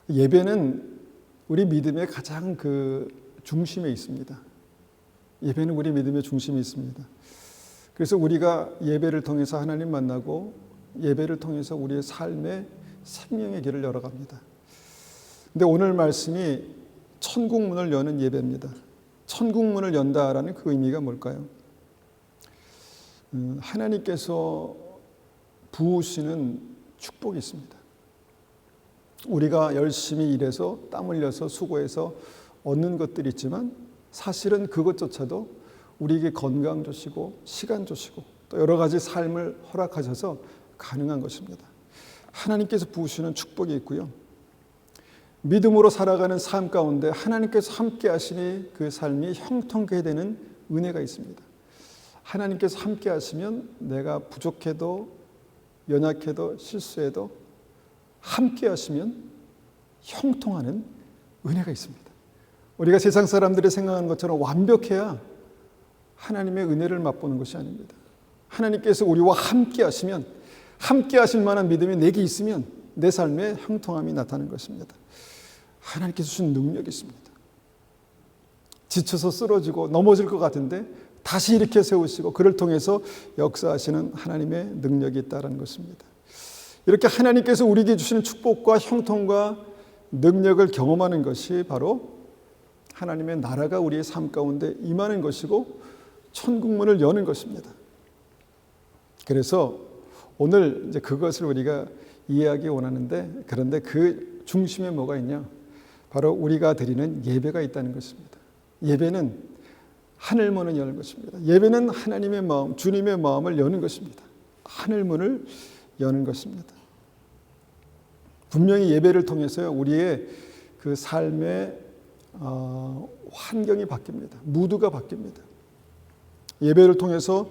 예배는 우리 믿음의 가장 중심에 있습니다. 예배는 우리 믿음의 중심에 있습니다. 그래서 우리가 예배를 통해서 하나님 만나고 예배를 통해서 우리의 삶의 생명의 길을 열어갑니다. 근데 오늘 말씀이 천국 문을 여는 예배입니다. 천국 문을 연다라는 그 의미가 뭘까요? 하나님께서 부으시는 축복이 있습니다. 우리가 열심히 일해서 땀 흘려서 수고해서 얻는 것들이 있지만 사실은 그것조차도 우리에게 건강 주시고 시간 주시고 또 여러 가지 삶을 허락하셔서 가능한 것입니다. 하나님께서 부으시는 축복이 있고요. 믿음으로 살아가는 삶 가운데 하나님께서 함께 하시니 그 삶이 형통케 되는 은혜가 있습니다. 하나님께서 함께 하시면 내가 부족해도 연약해도 실수해도 함께 하시면 형통하는 은혜가 있습니다. 우리가 세상 사람들이 생각하는 것처럼 완벽해야 하나님의 은혜를 맛보는 것이 아닙니다. 하나님께서 우리와 함께 하시면 함께 하실 만한 믿음이 내게 있으면 내 삶에 형통함이 나타나는 것입니다. 하나님께서 주신 능력이 있습니다. 지쳐서 쓰러지고 넘어질 것 같은데 다시 일으켜 세우시고 그를 통해서 역사하시는 하나님의 능력이 있다는 것입니다. 이렇게 하나님께서 우리에게 주시는 축복과 형통과 능력을 경험하는 것이 바로 하나님의 나라가 우리의 삶 가운데 임하는 것이고 천국문을 여는 것입니다. 그래서 오늘 이제 그것을 우리가 이해하기 원하는데, 그런데 그 중심에 뭐가 있냐? 바로 우리가 드리는 예배가 있다는 것입니다. 예배는 하늘문을 여는 것입니다. 예배는 하나님의 마음, 주님의 마음을 여는 것입니다. 하늘문을 여는 것입니다. 분명히 예배를 통해서 우리의 그 삶의 환경이 바뀝니다. 무드가 바뀝니다. 예배를 통해서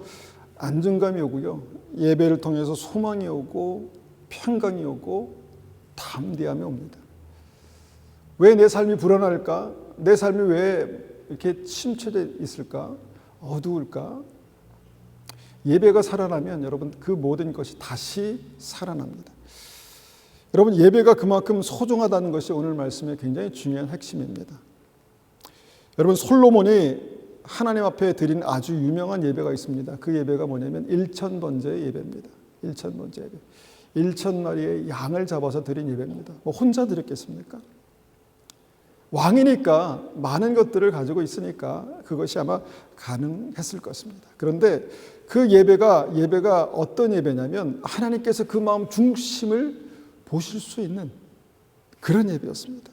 안정감이 오고요. 예배를 통해서 소망이 오고 평강이 오고 담대함이 옵니다. 왜 내 삶이 불안할까? 내 삶이 왜 이렇게 침체되어 있을까? 어두울까? 예배가 살아나면 여러분 그 모든 것이 다시 살아납니다. 여러분 예배가 그만큼 소중하다는 것이 오늘 말씀의 굉장히 중요한 핵심입니다. 여러분 솔로몬이 하나님 앞에 드린 아주 유명한 예배가 있습니다. 그 예배가 뭐냐면 1000번제의 예배입니다. 1000번제 예배. 1000마리의 양을 잡아서 드린 예배입니다. 뭐 혼자 드렸겠습니까? 왕이니까 많은 것들을 가지고 있으니까 그것이 아마 가능했을 것입니다. 그런데 그 예배가 어떤 예배냐면 하나님께서 그 마음 중심을 보실 수 있는 그런 예배였습니다.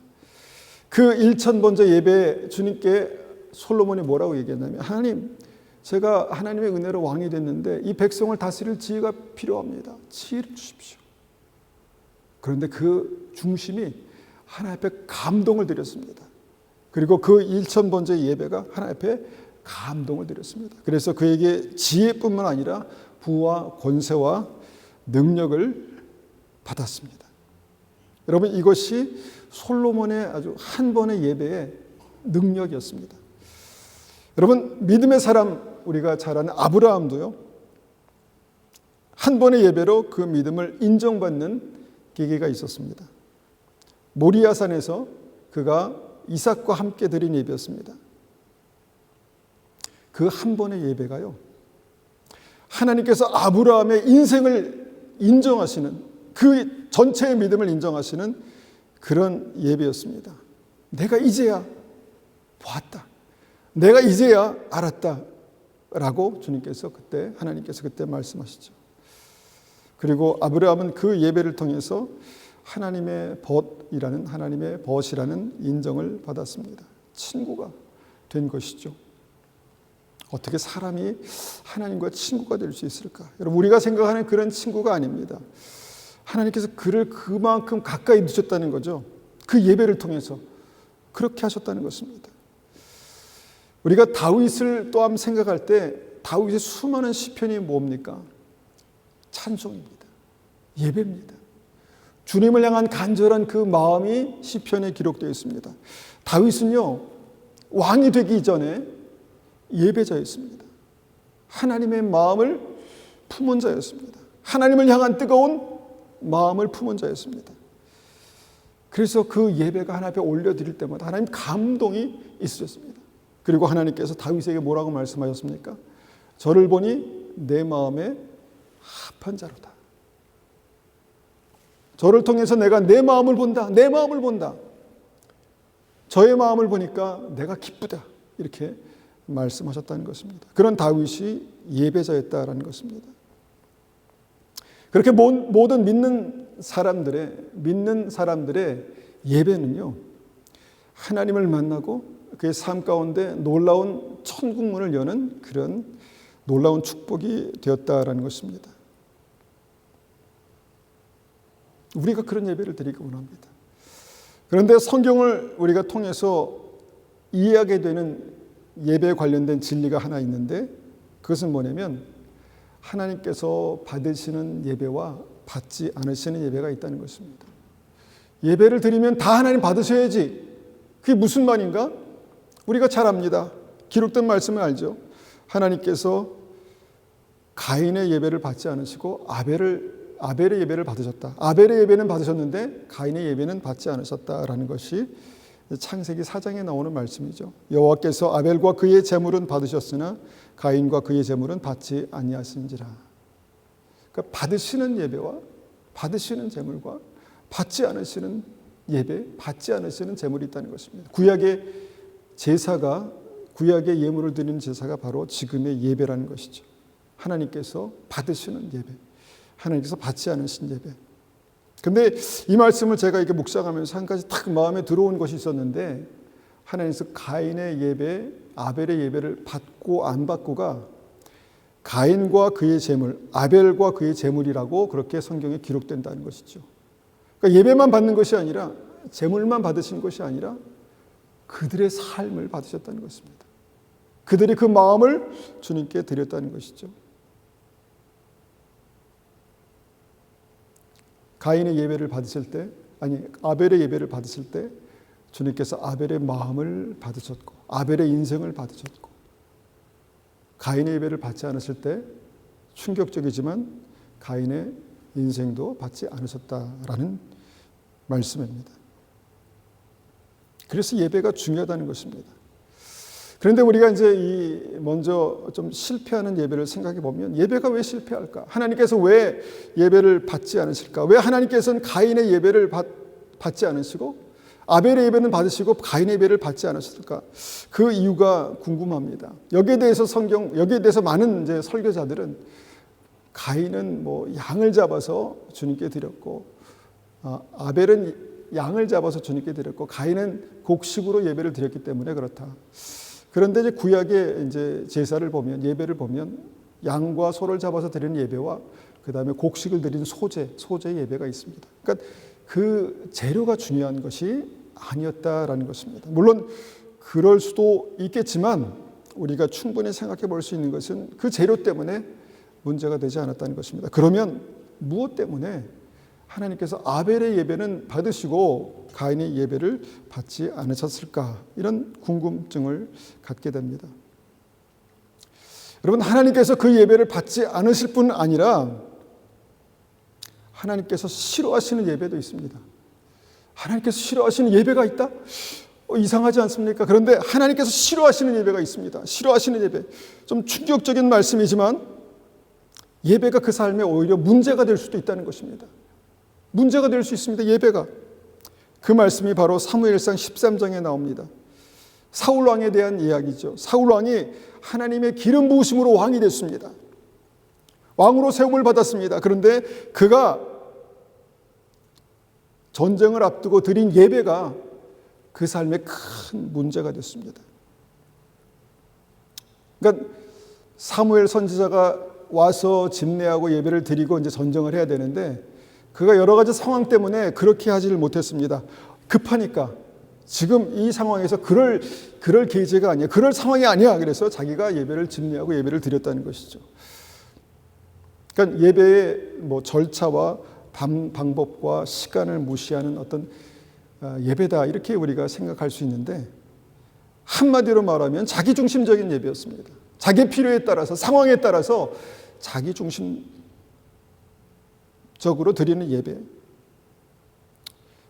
그 1000번째 예배 주님께 솔로몬이 뭐라고 얘기했냐면 하나님, 제가 하나님의 은혜로 왕이 됐는데 이 백성을 다스릴 지혜가 필요합니다. 지혜를 주십시오. 그런데 그 중심이 하나님 앞에 감동을 드렸습니다. 그리고 그 1000번째 예배가 하나님 앞에 감동을 드렸습니다. 그래서 그에게 지혜뿐만 아니라 부와 권세와 능력을 받았습니다. 여러분 이것이 솔로몬의 아주 한 번의 예배의 능력이었습니다. 여러분 믿음의 사람 우리가 잘 아는 아브라함도요. 한 번의 예배로 그 믿음을 인정받는 계기가 있었습니다. 모리아산에서 그가 이삭과 함께 드린 예배였습니다. 그 한 번의 예배가요. 하나님께서 아브라함의 인생을 인정하시는 그 전체의 믿음을 인정하시는 그런 예배였습니다. 내가 이제야 보았다. 내가 이제야 알았다. 라고 하나님께서 그때 말씀하시죠. 그리고 아브라함은 그 예배를 통해서 하나님의 벗이라는 인정을 받았습니다. 친구가 된 것이죠. 어떻게 사람이 하나님과 친구가 될 수 있을까? 여러분 우리가 생각하는 그런 친구가 아닙니다. 하나님께서 그를 그만큼 가까이 두셨다는 거죠. 그 예배를 통해서 그렇게 하셨다는 것입니다. 우리가 다윗을 또한 생각할 때 다윗의 수많은 시편이 뭡니까? 찬송입니다. 예배입니다. 주님을 향한 간절한 그 마음이 시편에 기록되어 있습니다. 다윗은요, 왕이 되기 전에 예배자였습니다. 하나님의 마음을 품은 자였습니다. 하나님을 향한 뜨거운 마음을 품은 자였습니다. 그래서 그 예배가 하나님 앞에 올려드릴 때마다 하나님 감동이 있으셨습니다. 그리고 하나님께서 다윗에게 뭐라고 말씀하셨습니까? 저를 보니 내 마음에 합한 자로다. 저를 통해서 내가 내 마음을 본다. 내 마음을 본다. 저의 마음을 보니까 내가 기쁘다. 이렇게 말씀하셨다는 것입니다. 그런 다윗이 예배자였다라는 것입니다. 그렇게 모든 믿는 사람들의 예배는요, 하나님을 만나고 그의 삶 가운데 놀라운 천국문을 여는 그런 놀라운 축복이 되었다라는 것입니다. 우리가 그런 예배를 드리기 원합니다. 그런데 성경을 우리가 통해서 이해하게 되는 예배에 관련된 진리가 하나 있는데, 그것은 뭐냐면 하나님께서 받으시는 예배와 받지 않으시는 예배가 있다는 것입니다. 예배를 드리면 다 하나님 받으셔야지. 그게 무슨 말인가? 우리가 잘 압니다. 기록된 말씀을 알죠. 하나님께서 가인의 예배를 받지 않으시고 아벨의 예배를 받으셨다. 아벨의 예배는 받으셨는데 가인의 예배는 받지 않으셨다라는 것이 창세기 4장에 나오는 말씀이죠. 여호와께서 아벨과 그의 제물은 받으셨으나 가인과 그의 제물은 받지 아니하신지라. 그러니까 받으시는 예배와 받으시는 제물과 받지 않으시는 예배, 받지 않으시는 제물이 있다는 것입니다. 구약의 예물을 드리는 제사가 바로 지금의 예배라는 것이죠. 하나님께서 받으시는 예배, 하나님께서 받지 않으신 예배. 근데 이 말씀을 제가 이렇게 묵상하면서 한 가지 딱 마음에 들어온 것이 있었는데, 하나님께서 가인의 예배, 아벨의 예배를 받고 안 받고가 가인과 그의 제물, 아벨과 그의 제물이라고 그렇게 성경에 기록된다는 것이죠. 그러니까 예배만 받는 것이 아니라, 제물만 받으신 것이 아니라 그들의 삶을 받으셨다는 것입니다. 그들이 그 마음을 주님께 드렸다는 것이죠. 가인의 예배를 받으실 때, 아벨의 예배를 받으실 때 주님께서 아벨의 마음을 받으셨고 아벨의 인생을 받으셨고, 가인의 예배를 받지 않으실 때 충격적이지만 가인의 인생도 받지 않으셨다라는 말씀입니다. 그래서 예배가 중요하다는 것입니다. 그런데 우리가 이제 먼저 좀 실패하는 예배를 생각해 보면, 예배가 왜 실패할까? 하나님께서 왜 예배를 받지 않으실까? 왜 하나님께서는 가인의 예배를 받지 않으시고 아벨의 예배는 받으시고 가인의 예배를 받지 않으실까? 그 이유가 궁금합니다. 여기에 대해서 많은 이제 설교자들은 가인은 양을 잡아서 주님께 드렸고, 아벨은 양을 잡아서 주님께 드렸고, 가인은 곡식으로 예배를 드렸기 때문에 그렇다. 그런데 이제 구약의 이제 제사를 보면, 예배를 보면 양과 소를 잡아서 드리는 예배와 그 다음에 곡식을 드리는 소제 예배가 있습니다. 그러니까 그 재료가 중요한 것이 아니었다라는 것입니다. 물론 그럴 수도 있겠지만 우리가 충분히 생각해 볼 수 있는 것은 그 재료 때문에 문제가 되지 않았다는 것입니다. 그러면 무엇 때문에 하나님께서 아벨의 예배는 받으시고 가인의 예배를 받지 않으셨을까? 이런 궁금증을 갖게 됩니다. 여러분, 하나님께서 그 예배를 받지 않으실 뿐 아니라 하나님께서 싫어하시는 예배도 있습니다. 하나님께서 싫어하시는 예배가 있다? 이상하지 않습니까? 그런데 하나님께서 싫어하시는 예배가 있습니다. 싫어하시는 예배. 좀 충격적인 말씀이지만 예배가 그 삶에 오히려 문제가 될 수도 있다는 것입니다. 문제가 될 수 있습니다. 예배가. 그 말씀이 바로 사무엘상 13장에 나옵니다. 사울 왕에 대한 이야기죠. 사울 왕이 하나님의 기름 부으심으로 왕이 됐습니다. 왕으로 세움을 받았습니다. 그런데 그가 전쟁을 앞두고 드린 예배가 그 삶에 큰 문제가 됐습니다. 그러니까 사무엘 선지자가 와서 집례하고 예배를 드리고 이제 전쟁을 해야 되는데, 그가 여러 가지 상황 때문에 그렇게 하지를 못했습니다. 급하니까. 지금 이 상황에서 그럴 계제가 아니야. 그럴 상황이 아니야. 그래서 자기가 예배를 집례하고 예배를 드렸다는 것이죠. 그러니까 예배의 절차와 방법과 시간을 무시하는 어떤 예배다, 이렇게 우리가 생각할 수 있는데, 한마디로 말하면 자기중심적인 예배였습니다. 자기 필요에 따라서, 상황에 따라서 자기중심적으로 드리는 예배.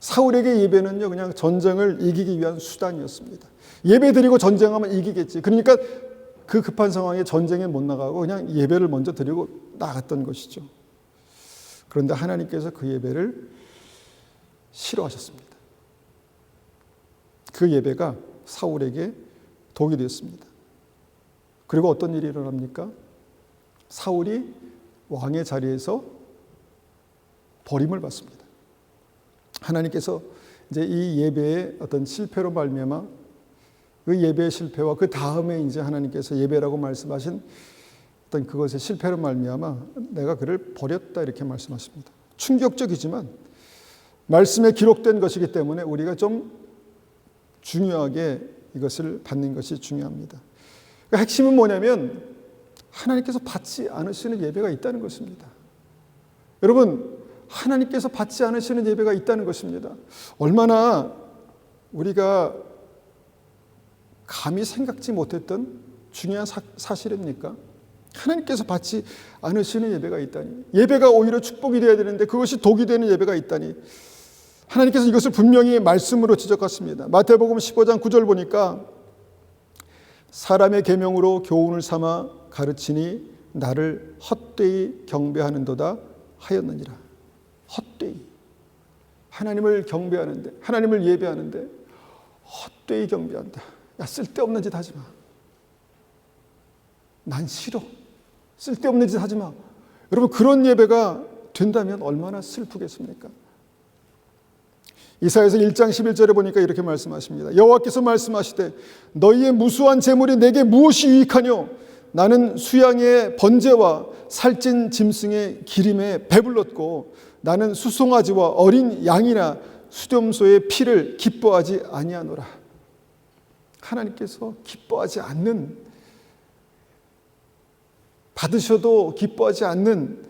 사울에게 예배는요, 그냥 전쟁을 이기기 위한 수단이었습니다. 예배 드리고 전쟁하면 이기겠지. 그러니까 그 급한 상황에 전쟁에 못 나가고 그냥 예배를 먼저 드리고 나갔던 것이죠. 그런데 하나님께서 그 예배를 싫어하셨습니다. 그 예배가 사울에게 독이 되었습니다. 그리고 어떤 일이 일어납니까? 사울이 왕의 자리에서 버림을 받습니다. 하나님께서 이제 이 예배의 어떤 실패로 말미암아 그 예배의 실패와 그 다음에 이제 하나님께서 예배라고 말씀하신 어떤 그것의 실패로 말미암아 내가 그를 버렸다 이렇게 말씀하십니다. 충격적이지만 말씀에 기록된 것이기 때문에 우리가 좀 중요하게 이것을 받는 것이 중요합니다. 그러니까 핵심은 뭐냐면 하나님께서 받지 않으시는 예배가 있다는 것입니다. 여러분, 하나님께서 받지 않으시는 예배가 있다는 것입니다. 얼마나 우리가 감히 생각지 못했던 중요한 사실입니까? 하나님께서 받지 않으시는 예배가 있다니. 예배가 오히려 축복이 되어야 되는데 그것이 독이 되는 예배가 있다니. 하나님께서 이것을 분명히 말씀으로 지적하십니다. 마태복음 15장 9절 보니까 사람의 계명으로 교훈을 삼아 가르치니 나를 헛되이 경배하는도다 하였느니라. 헛되이. 하나님을 경배하는데, 하나님을 예배하는데 헛되이 경배한다. 야, 쓸데없는 짓 하지 마. 난 싫어. 쓸데없는 짓 하지 마. 여러분, 그런 예배가 된다면 얼마나 슬프겠습니까? 이사야서 1장 11절에 보니까 이렇게 말씀하십니다. 여호와께서 말씀하시되 너희의 무수한 재물이 내게 무엇이 유익하뇨? 나는 수양의 번제와 살찐 짐승의 기름에 배불렀고 나는 수송아지와 어린 양이나 수렴소의 피를 기뻐하지 아니하노라. 하나님께서 기뻐하지 않는, 받으셔도 기뻐하지 않는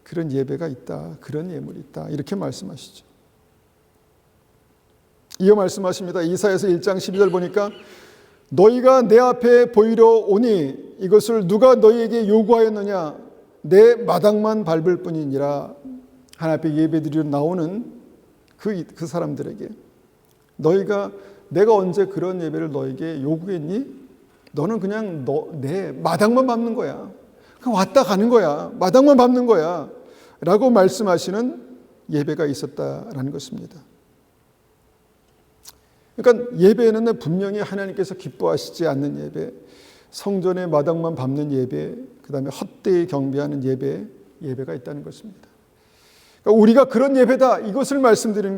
그런 예배가 있다. 그런 예물이 있다. 이렇게 말씀하시죠. 이어 말씀하십니다. 이사야서 1장 12절 보니까 너희가 내 앞에 보이려 오니 이것을 누가 너희에게 요구하였느냐? 내 마당만 밟을 뿐이니라. 하나님 앞에 예배드리러 나오는 그 사람들에게 내가 언제 그런 예배를 너에게 요구했니? 너는 그냥 내 마당만 밟는 거야. 그냥 왔다 가는 거야. 마당만 밟는 거야. 라고 말씀하시는 예배가 있었다라는 것입니다. 그러니까 예배는 분명히 하나님께서 기뻐하시지 않는 예배, 성전의 마당만 밟는 예배, 그 다음에 헛되이 경배하는 예배가 있다는 것입니다. 그러니까 우리가 그런 예배다 이것을 말씀드리는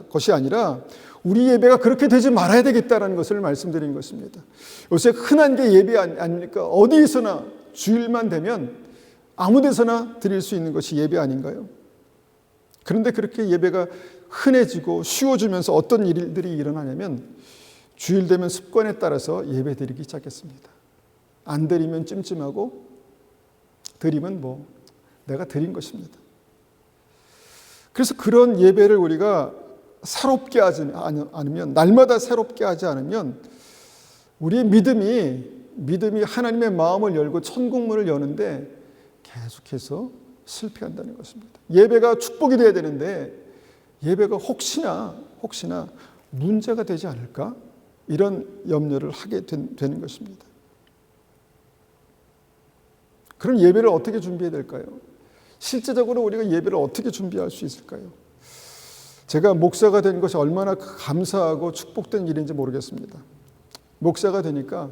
것이 아니라 우리 예배가 그렇게 되지 말아야 되겠다는 것을 말씀드리는 것입니다. 요새 흔한 게 예배 아닙니까? 어디서나 주일만 되면 아무 데서나 드릴 수 있는 것이 예배 아닌가요? 그런데 그렇게 예배가 흔해지고 쉬워지면서 어떤 일들이 일어나냐면 주일 되면 습관에 따라서 예배 드리기 시작했습니다. 안 드리면 찜찜하고 드리면 내가 드린 것입니다. 그래서 그런 예배를 우리가 새롭게 하지 않으면, 날마다 새롭게 하지 않으면 우리의 믿음이 하나님의 마음을 열고 천국문을 여는데 계속해서 실패한다는 것입니다. 예배가 축복이 되어야 되는데 예배가 혹시나 문제가 되지 않을까? 이런 염려를 하게 되는 것입니다. 그럼 예배를 어떻게 준비해야 될까요? 실제적으로 우리가 예배를 어떻게 준비할 수 있을까요? 제가 목사가 된 것이 얼마나 감사하고 축복된 일인지 모르겠습니다. 목사가 되니까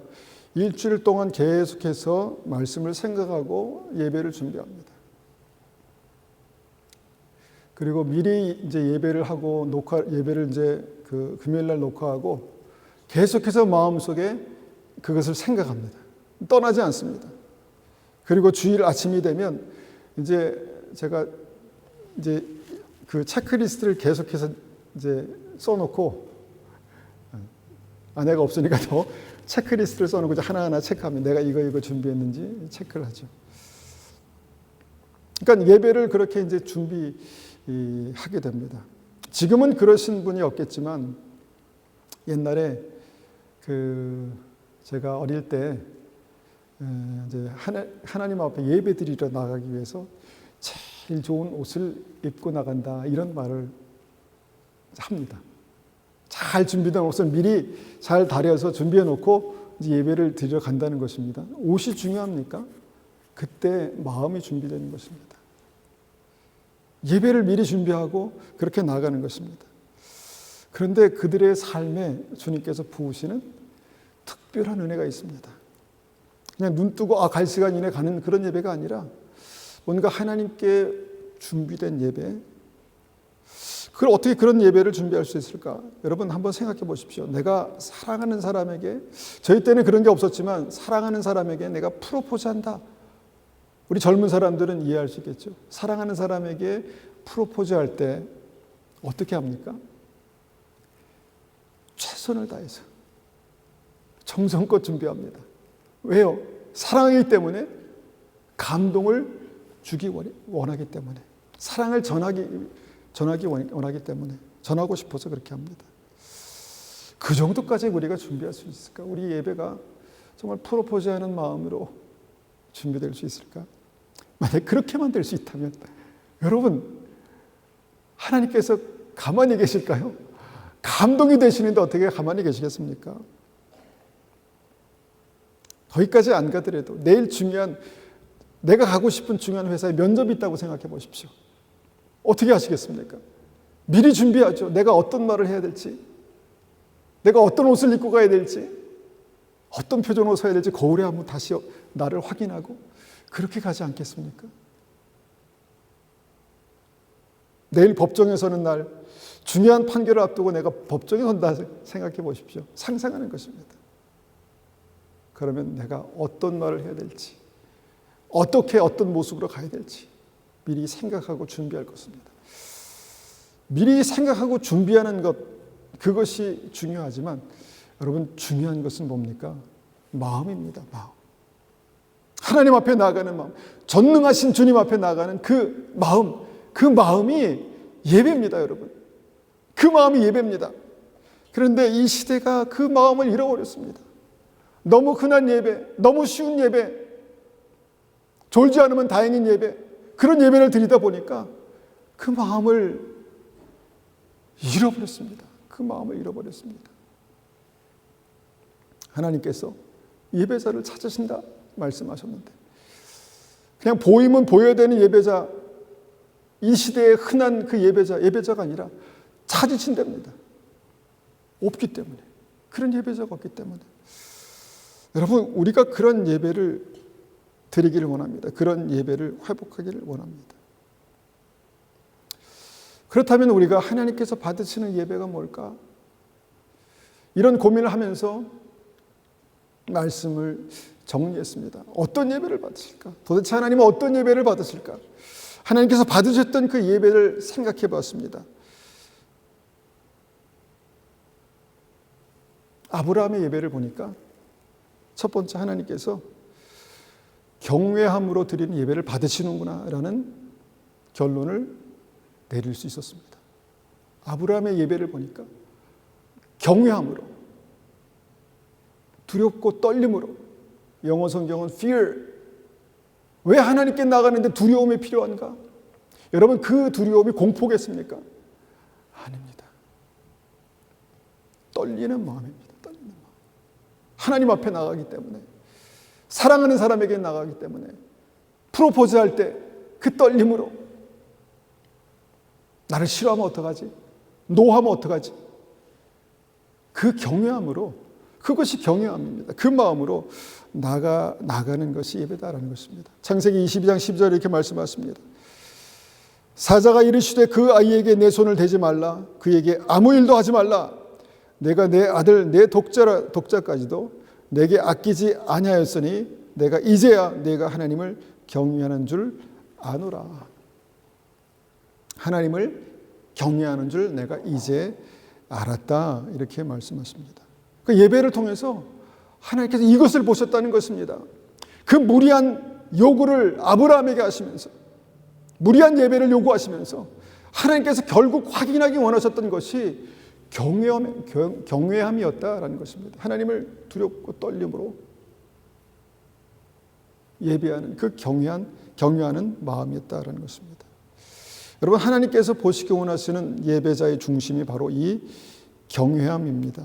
일주일 동안 계속해서 말씀을 생각하고 예배를 준비합니다. 그리고 미리 이제 예배를 하고 예배를 이제 그 금요일 날 녹화하고 계속해서 마음속에 그것을 생각합니다. 떠나지 않습니다. 그리고 주일 아침이 되면 이제 제가 이제 그 체크리스트를 계속해서 이제 써놓고 아내가 없으니까 더 체크리스트를 써놓고 이제 하나하나 체크하면 내가 이거 준비했는지 체크를 하죠. 그러니까 예배를 그렇게 이제 준비하게 됩니다. 지금은 그러신 분이 없겠지만 옛날에 제가 어릴 때 이제 하나님 앞에 예배 드리러 나가기 위해서 제일 좋은 옷을 입고 나간다 이런 말을 합니다. 잘 준비된 옷을 미리 잘 다려서 준비해 놓고 이제 예배를 드리러 간다는 것입니다. 옷이 중요합니까? 그때 마음이 준비되는 것입니다. 예배를 미리 준비하고 그렇게 나가는 것입니다. 그런데 그들의 삶에 주님께서 부으시는 특별한 은혜가 있습니다. 그냥 눈 뜨고 갈 시간이네 가는 그런 예배가 아니라 뭔가 하나님께 준비된 예배. 그걸 어떻게 그런 예배를 준비할 수 있을까? 여러분 한번 생각해 보십시오. 내가 사랑하는 사람에게, 저희 때는 그런 게 없었지만 사랑하는 사람에게 내가 프로포즈한다. 우리 젊은 사람들은 이해할 수 있겠죠. 사랑하는 사람에게 프로포즈할 때 어떻게 합니까? 최선을 다해서 정성껏 준비합니다. 왜요? 사랑하기 때문에, 감동을 주기 원하기 때문에, 사랑을 전하기 원하기 때문에, 전하고 싶어서 그렇게 합니다. 그 정도까지 우리가 준비할 수 있을까? 우리 예배가 정말 프로포즈하는 마음으로 준비될 수 있을까? 만약 그렇게만 될 수 있다면 여러분, 하나님께서 가만히 계실까요? 감동이 되시는데 어떻게 가만히 계시겠습니까? 거기까지 안 가더라도 내일 내가 가고 싶은 중요한 회사에 면접이 있다고 생각해 보십시오. 어떻게 하시겠습니까? 미리 준비하죠. 내가 어떤 말을 해야 될지, 내가 어떤 옷을 입고 가야 될지, 어떤 표정으로 서야 될지 거울에 한번 다시 나를 확인하고 그렇게 가지 않겠습니까? 내일 법정에 서는 날, 중요한 판결을 앞두고 내가 법정에 선다 생각해 보십시오. 상상하는 것입니다. 그러면 내가 어떤 말을 해야 될지, 어떻게 어떤 모습으로 가야 될지 미리 생각하고 준비할 것입니다. 미리 생각하고 준비하는 것, 그것이 중요하지만 여러분, 중요한 것은 뭡니까? 마음입니다. 마음. 하나님 앞에 나아가는 마음, 전능하신 주님 앞에 나아가는 그 마음, 그 마음이 예배입니다, 여러분. 그 마음이 예배입니다. 그런데 이 시대가 그 마음을 잃어버렸습니다. 너무 흔한 예배, 너무 쉬운 예배, 졸지 않으면 다행인 예배, 그런 예배를 드리다 보니까 그 마음을 잃어버렸습니다. 그 마음을 잃어버렸습니다. 하나님께서 예배자를 찾으신다 말씀하셨는데, 그냥 보이면 보여야 되는 예배자, 이 시대의 흔한 그 예배자가 아니라 찾으신답니다. 없기 때문에, 그런 예배자가 없기 때문에. 여러분, 우리가 그런 예배를 드리기를 원합니다. 그런 예배를 회복하기를 원합니다. 그렇다면 우리가 하나님께서 받으시는 예배가 뭘까? 이런 고민을 하면서 말씀을 정리했습니다. 어떤 예배를 받으실까? 도대체 하나님은 어떤 예배를 받으실까? 하나님께서 받으셨던 그 예배를 생각해 봤습니다. 아브라함의 예배를 보니까 첫 번째, 하나님께서 경외함으로 드리는 예배를 받으시는구나 라는 결론을 내릴 수 있었습니다. 아브라함의 예배를 보니까 경외함으로, 두렵고 떨림으로, 영어 성경은 fear. 왜 하나님께 나가는데 두려움이 필요한가? 여러분, 그 두려움이 공포겠습니까? 아닙니다. 떨리는 마음입니다. 떨리는 마음. 하나님 앞에 나가기 때문에, 사랑하는 사람에게 나가기 때문에, 프로포즈할 때 그 떨림으로, 나를 싫어하면 어떡하지? 노하면 어떡하지? 그 경외함으로, 그것이 경외함입니다. 그 마음으로 나가는 것이 예배다라는 것입니다. 창세기 22장 10절에 이렇게 말씀하십니다. 사자가 이르시되 그 아이에게 내 손을 대지 말라. 그에게 아무 일도 하지 말라. 내가 내 아들 내 독자까지도 내게 아끼지 아니하였으니 내가 이제야 내가 하나님을 경외하는 줄 아노라. 하나님을 경외하는 줄 내가 이제 알았다. 이렇게 말씀하십니다. 그 예배를 통해서 하나님께서 이것을 보셨다는 것입니다. 그 무리한 요구를 아브라함에게 하시면서, 무리한 예배를 요구하시면서 하나님께서 결국 확인하기 원하셨던 것이 경외함이었다라는 것입니다. 하나님을 두렵고 떨림으로 예배하는 그 경외하는 마음이었다라는 것입니다. 여러분, 하나님께서 보시기 원하시는 예배자의 중심이 바로 이 경외함입니다.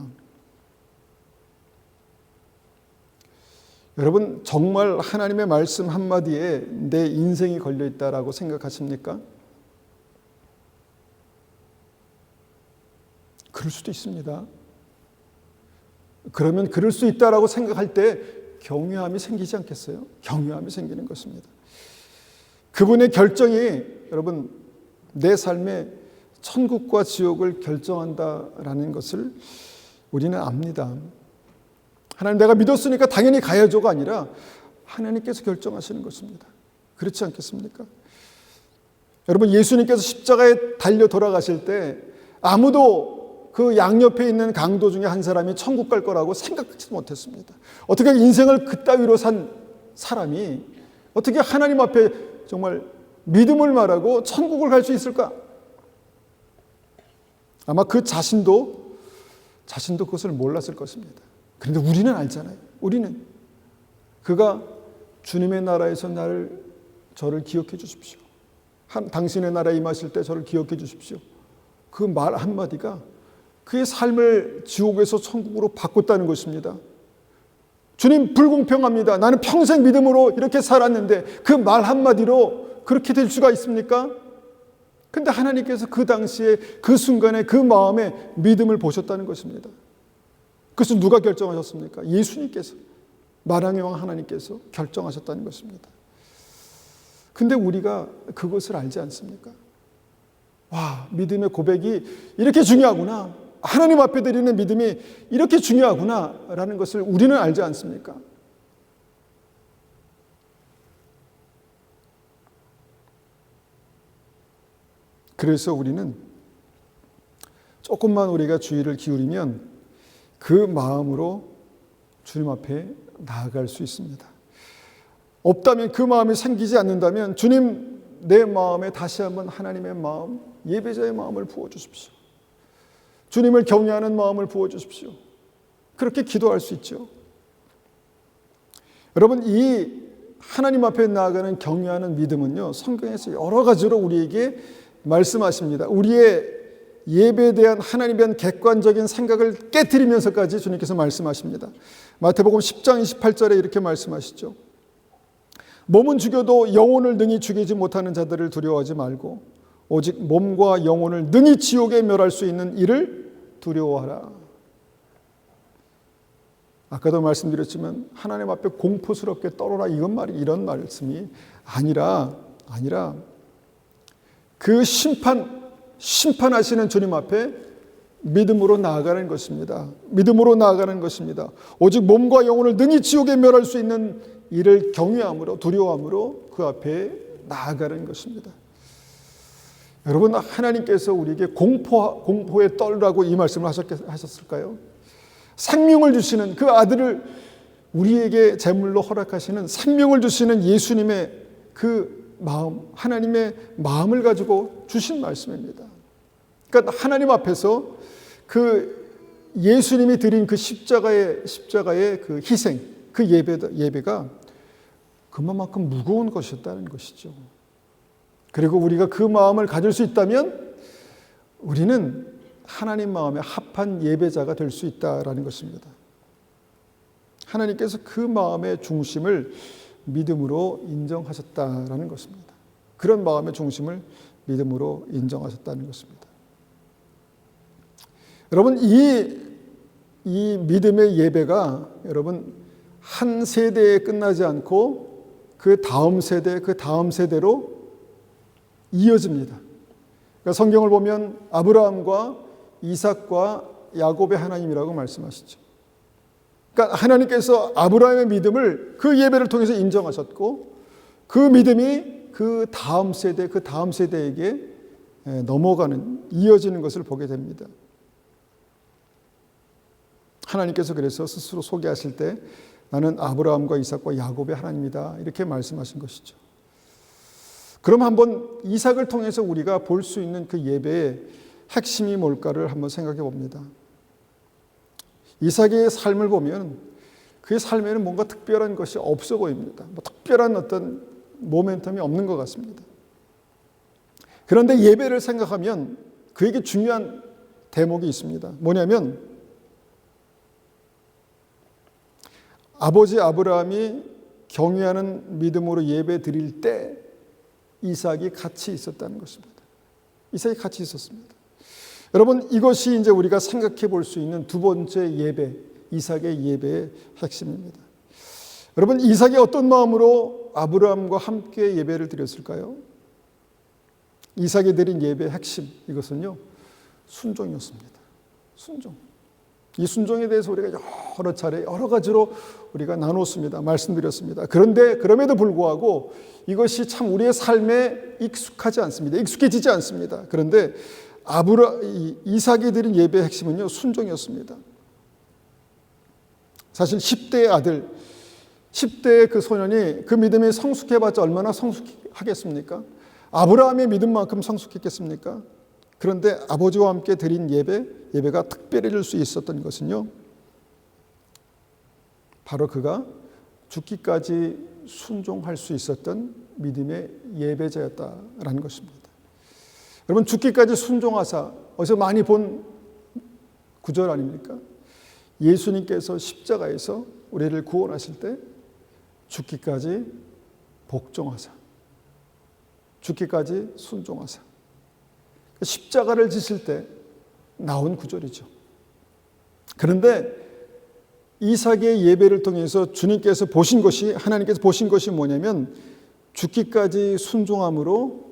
여러분, 정말 하나님의 말씀 한마디에 내 인생이 걸려있다라고 생각하십니까? 그럴 수도 있습니다. 그러면 그럴 수 있다라고 생각할 때 경외함이 생기지 않겠어요? 경외함이 생기는 것입니다. 그분의 결정이 여러분 내 삶의 천국과 지옥을 결정한다라는 것을 우리는 압니다. 하나님, 내가 믿었으니까 당연히 가야죠가 아니라 하나님께서 결정하시는 것입니다. 그렇지 않겠습니까? 여러분, 예수님께서 십자가에 달려 돌아가실 때 아무도 그 양옆에 있는 강도 중에 한 사람이 천국 갈 거라고 생각하지 못했습니다. 어떻게 인생을 그따위로 산 사람이 어떻게 하나님 앞에 정말 믿음을 말하고 천국을 갈 수 있을까? 아마 그 자신도 그것을 몰랐을 것입니다. 그런데 우리는 알잖아요. 우리는 그가 주님의 나라에서 저를 기억해 주십시오. 당신의 나라에 임하실 때 저를 기억해 주십시오. 그 말 한마디가 그의 삶을 지옥에서 천국으로 바꿨다는 것입니다. 주님, 불공평합니다. 나는 평생 믿음으로 이렇게 살았는데 그 말 한마디로 그렇게 될 수가 있습니까? 근데 하나님께서 그 당시에 그 순간에 그 마음에 믿음을 보셨다는 것입니다. 그것을 누가 결정하셨습니까? 예수님께서, 만왕의 왕 하나님께서 결정하셨다는 것입니다. 근데 우리가 그것을 알지 않습니까? 와, 믿음의 고백이 이렇게 중요하구나. 하나님 앞에 드리는 믿음이 이렇게 중요하구나 라는 것을 우리는 알지 않습니까? 그래서 우리는 조금만 우리가 주의를 기울이면 그 마음으로 주님 앞에 나아갈 수 있습니다. 없다면, 그 마음이 생기지 않는다면 주님, 내 마음에 다시 한번 하나님의 마음, 예배자의 마음을 부어주십시오. 주님을 경외하는 마음을 부어주십시오. 그렇게 기도할 수 있죠. 여러분, 이 하나님 앞에 나아가는 경외하는 믿음은요, 성경에서 여러 가지로 우리에게 말씀하십니다. 우리의 예배에 대한 하나님에 대한 객관적인 생각을 깨트리면서까지 주님께서 말씀하십니다. 마태복음 10장 28절에 이렇게 말씀하시죠. 몸은 죽여도 영혼을 능히 죽이지 못하는 자들을 두려워하지 말고 오직 몸과 영혼을 능히 지옥에 멸할 수 있는 이를 두려워하라. 아까도 말씀드렸지만 하나님 앞에 공포스럽게 떨어라, 이런 말씀이 아니라 그 심판하시는 주님 앞에 믿음으로 나아가는 것입니다. 믿음으로 나아가는 것입니다. 오직 몸과 영혼을 능히 지옥에 멸할 수 있는 이를 경외함으로, 두려워함으로 그 앞에 나아가는 것입니다. 여러분, 하나님께서 우리에게 공포에 떨라고 이 말씀을 하셨을까요? 생명을 주시는 그 아들을 우리에게 제물로 허락하시는, 생명을 주시는 예수님의 그 마음, 하나님의 마음을 가지고 주신 말씀입니다. 그러니까 하나님 앞에서 그 예수님이 드린 그 십자가의 그 희생, 그 예배가 그만큼 무거운 것이었다는 것이죠. 그리고 우리가 그 마음을 가질 수 있다면 우리는 하나님 마음에 합한 예배자가 될 수 있다라는 것입니다. 하나님께서 그 마음의 중심을 믿음으로 인정하셨다라는 것입니다. 그런 마음의 중심을 믿음으로 인정하셨다는 것입니다. 여러분, 이 믿음의 예배가 여러분 한 세대에 끝나지 않고 그 다음 세대로 이어집니다. 그러니까 성경을 보면 아브라함과 이삭과 야곱의 하나님이라고 말씀하시죠. 그러니까 하나님께서 아브라함의 믿음을 그 예배를 통해서 인정하셨고 그 믿음이 그 다음 세대에게 이어지는 것을 보게 됩니다. 하나님께서 그래서 스스로 소개하실 때 나는 아브라함과 이삭과 야곱의 하나님이다, 이렇게 말씀하신 것이죠. 그럼 한번 이삭을 통해서 우리가 볼 수 있는 그 예배의 핵심이 뭘까를 한번 생각해 봅니다. 이삭의 삶을 보면 그의 삶에는 뭔가 특별한 것이 없어 보입니다. 특별한 어떤 모멘텀이 없는 것 같습니다. 그런데 예배를 생각하면 그에게 중요한 대목이 있습니다. 뭐냐면 아버지 아브라함이 경외하는 믿음으로 예배 드릴 때 이삭이 같이 있었다는 것입니다. 이삭이 같이 있었습니다. 여러분, 이것이 이제 우리가 생각해 볼 수 있는 두 번째 예배, 이삭의 예배의 핵심입니다. 여러분, 이삭이 어떤 마음으로 아브라함과 함께 예배를 드렸을까요? 이삭이 드린 예배의 핵심, 이것은요, 순종이었습니다. 순종. 이 순종에 대해서 우리가 여러 차례 여러 가지로 우리가 나눴습니다. 말씀드렸습니다. 그런데 그럼에도 불구하고 이것이 참 우리의 삶에 익숙하지 않습니다. 익숙해지지 않습니다. 그런데 이삭이 드린 예배의 핵심은요, 순종이었습니다. 사실 10대의 아들, 10대의 그 소년이 그 믿음이 성숙해봤자 얼마나 성숙하겠습니까? 아브라함의 믿음만큼 성숙했겠습니까? 그런데 아버지와 함께 드린 예배가 특별해질 수 있었던 것은요, 바로 그가 죽기까지 순종할 수 있었던 믿음의 예배자였다라는 것입니다. 여러분, 죽기까지 순종하사, 어디서 많이 본 구절 아닙니까? 예수님께서 십자가에서 우리를 구원하실 때 죽기까지 복종하사, 죽기까지 순종하사, 십자가를 지실 때 나온 구절이죠. 그런데 이삭의 예배를 통해서 주님께서 보신 것이, 하나님께서 보신 것이 뭐냐면 죽기까지 순종함으로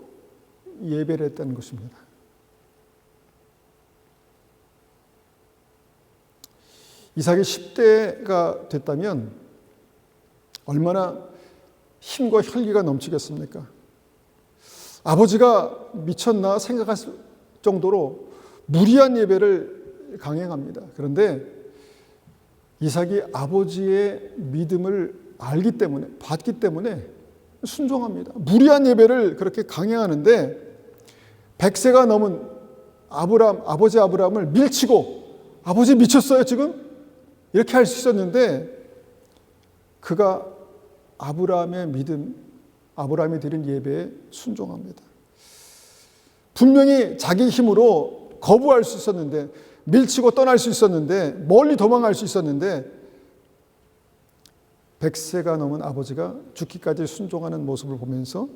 예배를 했다는 것입니다. 이삭이 10대가 됐다면 얼마나 힘과 혈기가 넘치겠습니까? 아버지가 미쳤나 생각할 정도로 무리한 예배를 강행합니다. 그런데 이삭이 아버지의 믿음을 알기 때문에, 받기 때문에 순종합니다. 무리한 예배를 그렇게 강행하는데 100세가 넘은 아버지 아브라함을 밀치고, 아버지 미쳤어요 지금? 이렇게 할 수 있었는데 그가 아브라함의 믿음, 아브라함이 드린 예배에 순종합니다. 분명히 자기 힘으로 거부할 수 있었는데, 밀치고 떠날 수 있었는데, 멀리 도망갈 수 있었는데 100세가 넘은 아버지가 죽기까지 순종하는 모습을 보면서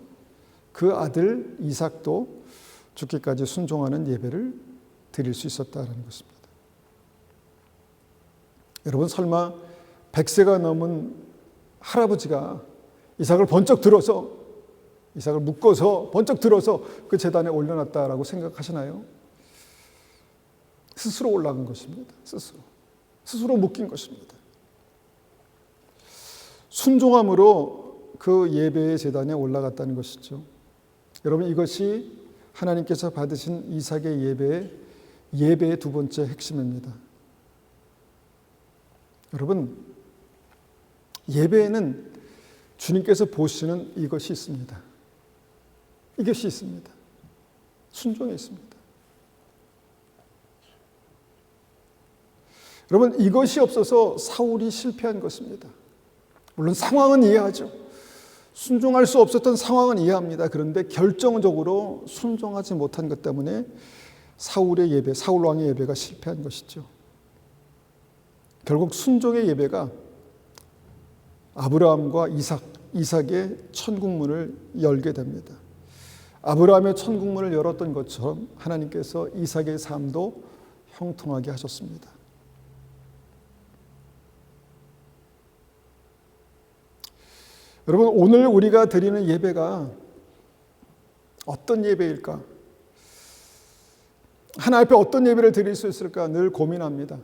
그 아들 이삭도 죽기까지 순종하는 예배를 드릴 수 있었다는 것입니다. 여러분, 설마 100세가 넘은 할아버지가 이삭을 번쩍 들어서, 이삭을 묶어서 번쩍 들어서 그 제단에 올려놨다라고 생각하시나요? 스스로 올라간 것입니다. 스스로 묶인 것입니다. 순종함으로 그 예배의 제단에 올라갔다는 것이죠. 여러분, 이것이 하나님께서 받으신 이삭의 예배의 두 번째 핵심입니다. 여러분, 예배에는 주님께서 보시는 이것이 있습니다. 이것이 있습니다. 순종이 있습니다. 여러분, 이것이 없어서 사울이 실패한 것입니다. 물론 상황은 이해하죠. 순종할 수 없었던 상황은 이해합니다. 그런데 결정적으로 순종하지 못한 것 때문에 사울 왕의 예배가 실패한 것이죠. 결국 순종의 예배가 아브라함과 이삭의 천국문을 열게 됩니다. 아브라함의 천국문을 열었던 것처럼 하나님께서 이삭의 삶도 형통하게 하셨습니다. 여러분, 오늘 우리가 드리는 예배가 어떤 예배일까? 하나님 앞에 어떤 예배를 드릴 수 있을까? 늘 고민합니다.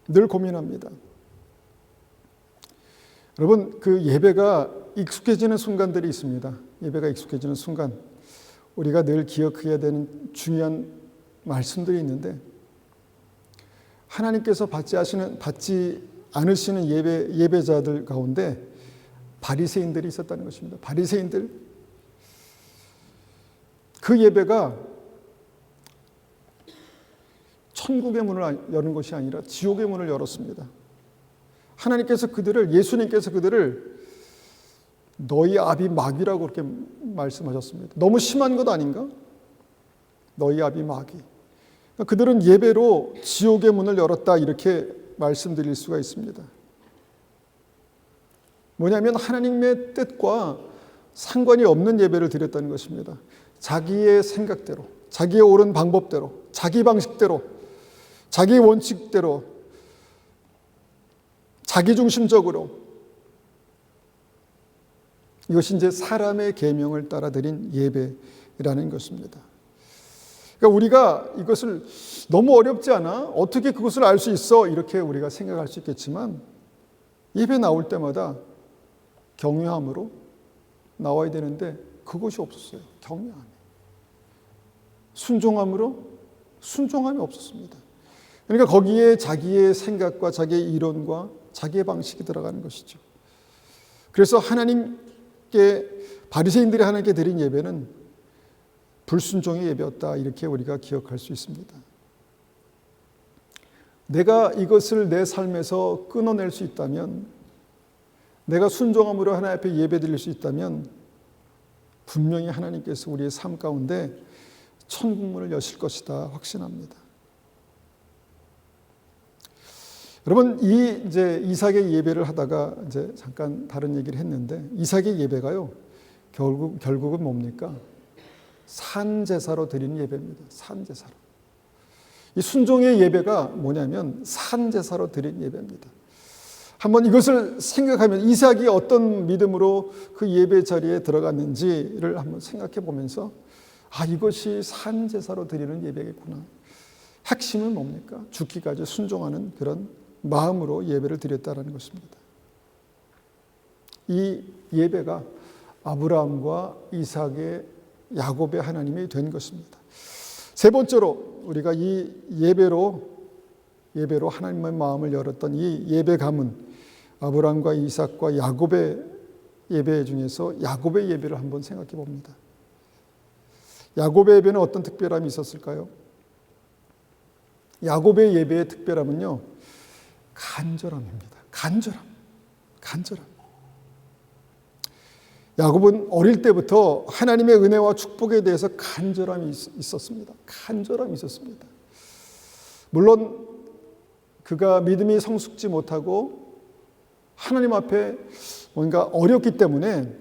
늘 고민합니다. 여러분, 그 예배가 익숙해지는 순간들이 있습니다. 예배가 익숙해지는 순간, 우리가 늘 기억해야 되는 중요한 말씀들이 있는데, 하나님께서 받지 않으시는 예배자들 가운데 바리새인들이 있었다는 것입니다. 바리새인들, 그 예배가 천국의 문을 여는 것이 아니라 지옥의 문을 열었습니다. 예수님께서 그들을 너희 아비 마귀라고 그렇게 말씀하셨습니다. 너무 심한 것 아닌가? 너희 아비 마귀. 그들은 예배로 지옥의 문을 열었다 이렇게 말씀드릴 수가 있습니다. 뭐냐면 하나님의 뜻과 상관이 없는 예배를 드렸다는 것입니다. 자기의 생각대로, 자기의 옳은 방법대로, 자기 방식대로, 자기 원칙대로, 자기중심적으로, 이것이 이제 사람의 계명을 따라 드린 예배라는 것입니다. 그러니까 우리가 이것을 너무 어렵지 않아? 어떻게 그것을 알 수 있어? 이렇게 우리가 생각할 수 있겠지만 예배 나올 때마다 경외함으로 나와야 되는데 그것이 없었어요. 경외함이. 순종함으로 순종함이 없었습니다. 그러니까 거기에 자기의 생각과 자기의 이론과 자기의 방식이 들어가는 것이죠. 그래서 바리새인들이 하나님께 드린 예배는 불순종의 예배였다 이렇게 우리가 기억할 수 있습니다. 내가 이것을 내 삶에서 끊어낼 수 있다면, 내가 순종함으로 하나님 앞에 예배드릴 수 있다면 분명히 하나님께서 우리의 삶 가운데 천국문을 여실 것이다 확신합니다. 여러분, 이제 이삭의 예배를 하다가 이제 잠깐 다른 얘기를 했는데, 이삭의 예배가요 결국은 뭡니까? 산제사로 드리는 예배입니다. 산제사로. 이 순종의 예배가 뭐냐면 산제사로 드린 예배입니다. 한번 이것을 생각하면 이삭이 어떤 믿음으로 그 예배 자리에 들어갔는지를 한번 생각해 보면서 이것이 산제사로 드리는 예배겠구나. 핵심은 뭡니까? 죽기까지 순종하는 그런 마음으로 예배를 드렸다는 것입니다. 이 예배가 아브라함과 이삭의 야곱의 하나님이 된 것입니다. 세 번째로 우리가 이 예배로 하나님의 마음을 열었던 이 예배 가문, 아브라함과 이삭과 야곱의 예배 중에서 야곱의 예배를 한번 생각해 봅니다. 야곱의 예배는 어떤 특별함이 있었을까요? 야곱의 예배의 특별함은요, 간절함입니다. 간절함. 야곱은 어릴 때부터 하나님의 은혜와 축복에 대해서 간절함이 있었습니다. 물론 그가 믿음이 성숙지 못하고 하나님 앞에 뭔가 어렵기 때문에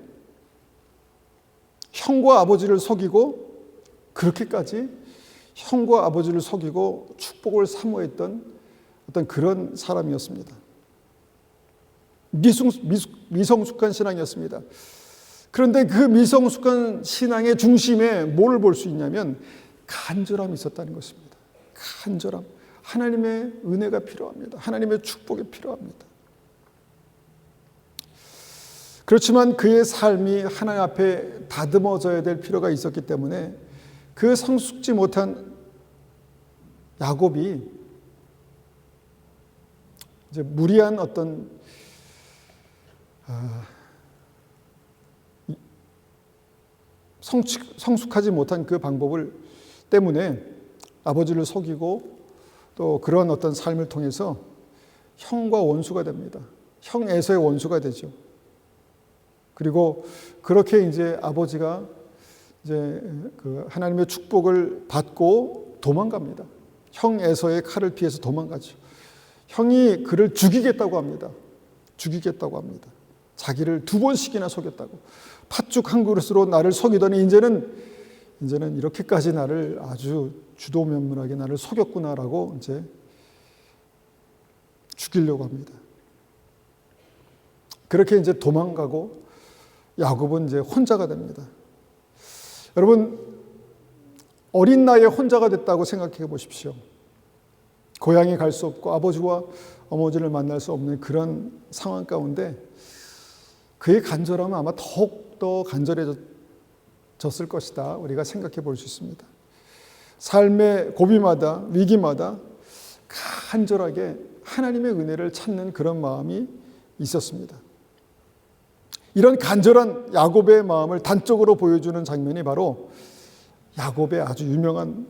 형과 아버지를 속이고, 그렇게까지 형과 아버지를 속이고 축복을 사모했던 어떤 그런 사람이었습니다. 미성숙한 신앙이었습니다. 그런데 그 미성숙한 신앙의 중심에 뭘 볼 수 있냐면 간절함이 있었다는 것입니다. 간절함. 하나님의 은혜가 필요합니다. 하나님의 축복이 필요합니다. 그렇지만 그의 삶이 하나님 앞에 다듬어져야 될 필요가 있었기 때문에 그 성숙지 못한 야곱이 이제 무리한 어떤 성숙하지 못한 그 방법을 때문에 아버지를 속이고 또 그런 어떤 삶을 통해서 형과 원수가 됩니다. 형 에서의 원수가 되죠. 그리고 그렇게 이제 아버지가 이제 그 하나님의 축복을 받고 도망갑니다. 형 에서의 칼을 피해서 도망가죠. 형이 그를 죽이겠다고 합니다. 자기를 2번씩이나 속였다고. 팥죽 한 그릇으로 나를 속이더니 이제는 이렇게까지 나를 아주 주도면문하게 나를 속였구나라고 이제 죽이려고 합니다. 그렇게 이제 도망가고 야곱은 이제 혼자가 됩니다. 여러분, 어린 나이에 혼자가 됐다고 생각해 보십시오. 고향에 갈 수 없고 아버지와 어머니를 만날 수 없는 그런 상황 가운데 그의 간절함은 아마 더욱더 간절해졌을 것이다. 우리가 생각해 볼 수 있습니다. 삶의 고비마다 위기마다 간절하게 하나님의 은혜를 찾는 그런 마음이 있었습니다. 이런 간절한 야곱의 마음을 단적으로 보여주는 장면이 바로 야곱의 아주 유명한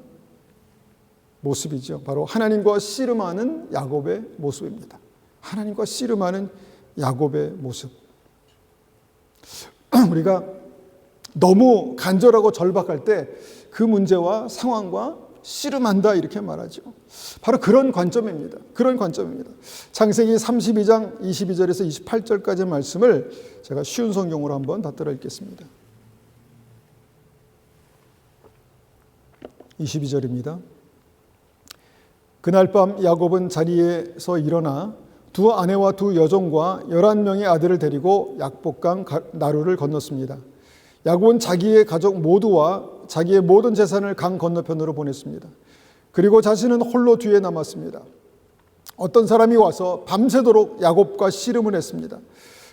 모습이죠. 바로 하나님과 씨름하는 야곱의 모습입니다. 하나님과 씨름하는 야곱의 모습. 우리가 너무 간절하고 절박할 때 그 문제와 상황과 씨름한다 이렇게 말하죠. 바로 그런 관점입니다. 그런 관점입니다. 창세기 32장 22절에서 28절까지 말씀을 제가 쉬운 성경으로 한번 받들어 읽겠습니다. 22절입니다. 그날 밤 야곱은 자리에서 일어나 두 아내와 두 여종과 11명의 아들을 데리고 약복강 나루를 건넜습니다. 야곱은 자기의 가족 모두와 자기의 모든 재산을 강 건너편으로 보냈습니다. 그리고 자신은 홀로 뒤에 남았습니다. 어떤 사람이 와서 밤새도록 야곱과 씨름을 했습니다.